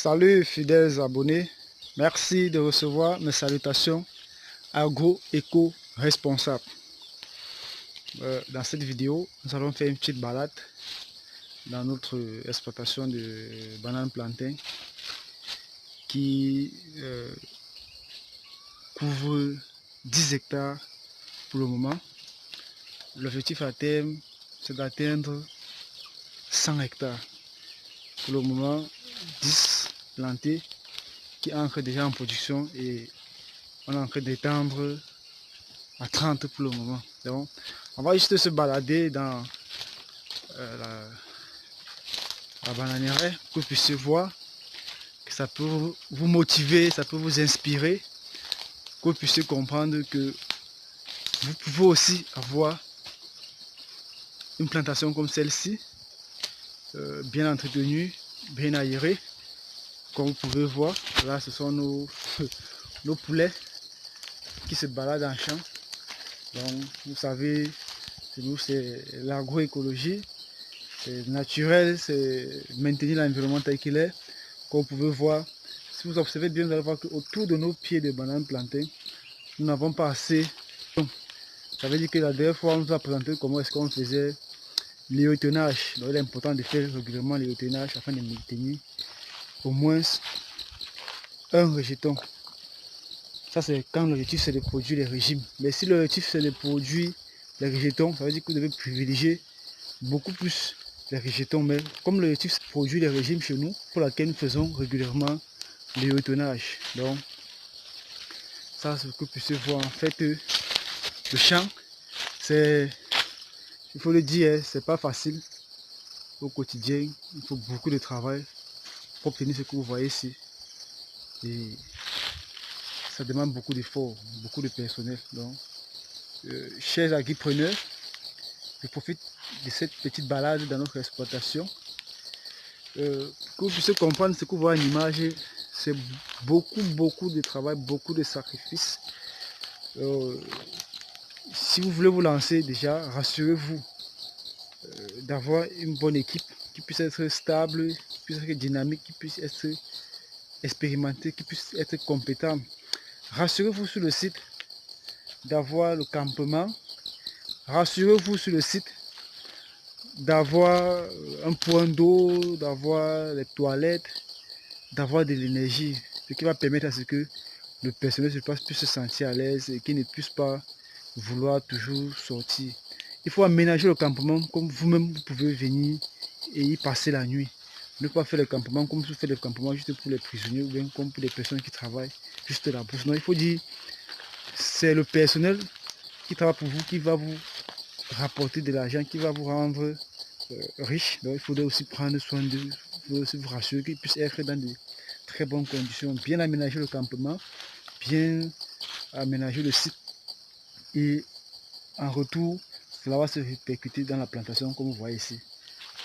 Salut fidèles abonnés, merci de recevoir mes salutations agro-éco-responsables. Dans cette vidéo, nous allons faire une petite balade dans notre exploitation de bananes plantains qui couvre 10 hectares pour le moment. L'objectif à terme, c'est d'atteindre 100 hectares. Pour le moment, 10 plantés qui entrent déjà en production et on est en train d'étendre à 30 pour le moment. Donc, on va juste se balader dans la bananière pour que vous puissiez voir que ça peut vous motiver, ça peut vous inspirer, que vous puissiez comprendre que vous pouvez aussi avoir une plantation comme celle-ci, bien entretenue, bien aérée. Comme vous pouvez voir, là ce sont nos poulets qui se baladent en champ. Donc vous savez, chez nous c'est l'agroécologie, c'est naturel, c'est maintenir l'environnement tel qu'il est. Comme vous pouvez voir, si vous observez bien, vous allez voir qu'autour de nos pieds de bananes plantées, nous n'avons pas assez. Ça veut dire que la dernière fois, on nous a présenté comment est-ce qu'on faisait l'éotonnage. Donc il est important de faire régulièrement l'éotonnage afin de maintenir au moins un rejeton. Ça c'est quand l'objectif c'est de produire les régimes. Mais si l'objectif c'est de produire les rejetons, ça veut dire que vous devez privilégier beaucoup plus les rejetons. Mais comme l'objectif c'est de produire les régimes chez nous, pour laquelle nous faisons régulièrement l'éotonnage. Donc ça c'est ce que vous puissiez voir en fait. Le champ, c'est, il faut le dire, c'est pas facile au quotidien. Il faut beaucoup de travail pour obtenir ce que vous voyez ici. Et ça demande beaucoup d'efforts, beaucoup de personnel. Donc, chers agripreneurs, je profite de cette petite balade dans notre exploitation. Que vous puissiez comprendre ce que vous voyez en image, c'est beaucoup de travail, beaucoup de sacrifices. Si vous voulez vous lancer déjà, rassurez-vous d'avoir une bonne équipe qui puisse être stable, qui puisse être dynamique, qui puisse être expérimentée, qui puisse être compétente. Rassurez-vous sur le site d'avoir le campement. Rassurez-vous sur le site d'avoir un point d'eau, d'avoir les toilettes, d'avoir de l'énergie, ce qui va permettre à ce que le personnel sur place puisse se sentir à l'aise et qu'il ne puisse pas vouloir toujours sortir. Il faut aménager le campement comme vous-même vous pouvez venir et y passer la nuit. Ne pas faire le campement comme si vous faites le campement juste pour les prisonniers ou bien comme pour les personnes qui travaillent juste la bourse. Non, il faut dire c'est le personnel qui travaille pour vous qui va vous rapporter de l'argent, qui va vous rendre riche. Donc il faudrait aussi prendre soin d'eux, il faut aussi vous rassurer qu'ils puissent être dans de très bonnes conditions, bien aménager le campement, bien aménager le site et en retour, cela va se répercuter dans la plantation comme vous voyez ici.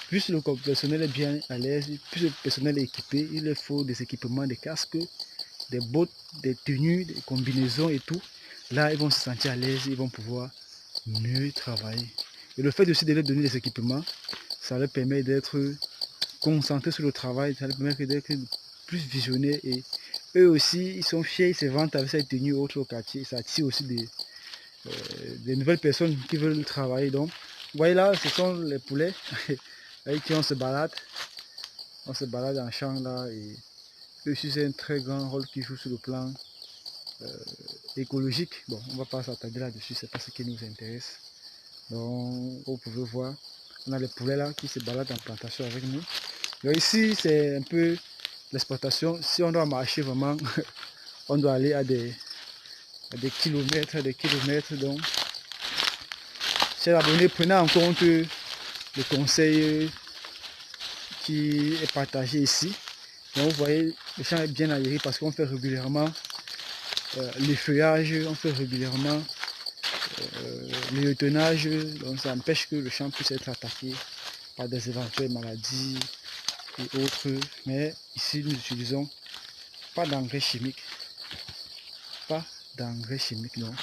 Plus le personnel est bien à l'aise, plus le personnel est équipé, il leur faut des équipements, des casques, des bottes, des tenues, des combinaisons et tout. Là, ils vont se sentir à l'aise, ils vont pouvoir mieux travailler. Et le fait aussi de leur donner des équipements, ça leur permet d'être concentrés sur le travail, ça leur permet d'être plus visionnaires et eux aussi, ils sont fiers, ils se vantent avec cette tenue autre au quartier. Ça attire aussi des nouvelles personnes qui veulent travailler. Donc, vous voyez là, ce sont les poulets avec qui on se balade en champ là et eux aussi c'est un très grand rôle qu'ils jouent sur le plan écologique. Bon, on va pas s'attarder là-dessus, c'est pas ce qui nous intéresse. Donc, vous pouvez voir, on a les poulets là qui se baladent en plantation avec nous. Donc ici, c'est un peu l'exploitation. Si on doit marcher vraiment, on doit aller à des kilomètres. Donc, chers abonnés, prenez en compte le conseil qui est partagé ici. Donc vous voyez, le champ est bien aéré parce qu'on fait régulièrement les feuillages, on fait régulièrement l'étonnage. Donc ça empêche que le champ puisse être attaqué par des éventuelles maladies et autres. Mais ici, nous n'utilisons pas d'engrais chimiques. Pas d'engrais chimiques, non.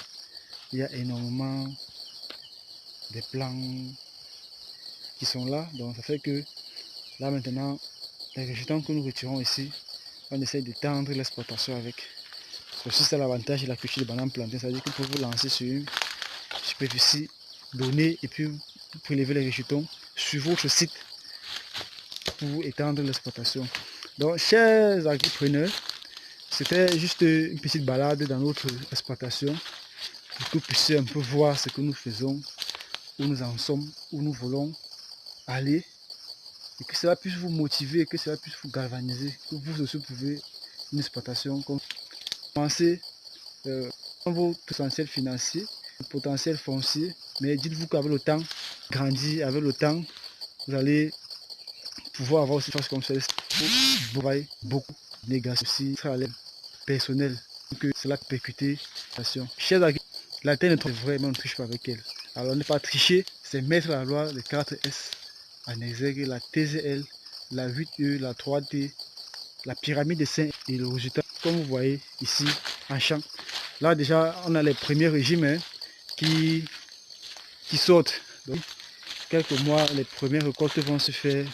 Il y a énormément de plants qui sont là. Donc ça fait que là maintenant, les rejetons que nous retirons ici, on essaie d'étendre l'exploitation avec. C'est aussi ça l'avantage de la culture de bananes plantains, c'est-à-dire que vous pouvez vous lancer sur une superficie donnée et puis vous prélever les rejetons sur votre site pour étendre l'exploitation. Donc, chers agripreneurs, c'était juste une petite balade dans notre exploitation pour que vous puissiez un peu voir ce que nous faisons, où nous en sommes, où nous voulons aller, et que cela puisse vous motiver, que cela puisse vous galvaniser, que vous aussi pouvez une exploitation comme commencer dans votre potentiel financier, le potentiel foncier, mais dites-vous qu'avec le temps, grandir, avec le temps, vous allez pouvoir avoir aussi des choses comme ça, beaucoup de négation aussi personnel que cela percuter la situation. Chers agriculteurs, la terre est vraiment, on ne triche pas avec elle. Alors ne pas tricher, c'est mettre la loi des 4 S en exergue, la TZL, la 8E, la 3D, la pyramide des 5 et le résultat, comme vous voyez ici en champ. Là déjà, on a les premiers régimes qui sortent. Donc, quelques mois, les premières récoltes vont se faire.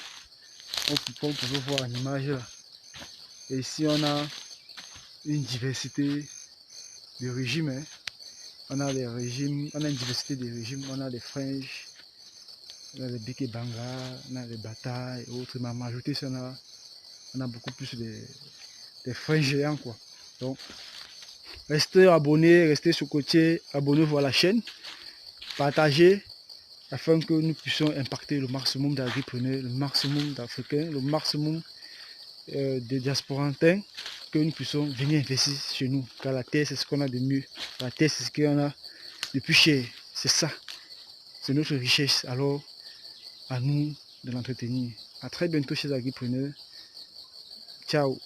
On peut voir en image là. Et ici, on a une diversité de régimes. On a des régimes, on a une diversité de régimes, on a des fringes, on a des biquets banga, on a des batailles et autres, mais en majorité, on a beaucoup plus des fringes géants quoi. Donc, restez abonnés, restez sur le côté, abonnez-vous à la chaîne, partagez afin que nous puissions impacter le maximum d'agripreneurs, le maximum d'Africains, le maximum de diasporantins, que nous puissions venir investir chez nous, car la terre c'est ce qu'on a de mieux, la terre c'est ce qu'on a de plus cher, c'est ça, c'est notre richesse, alors à nous de l'entretenir. À très bientôt chez les agripreneurs, ciao.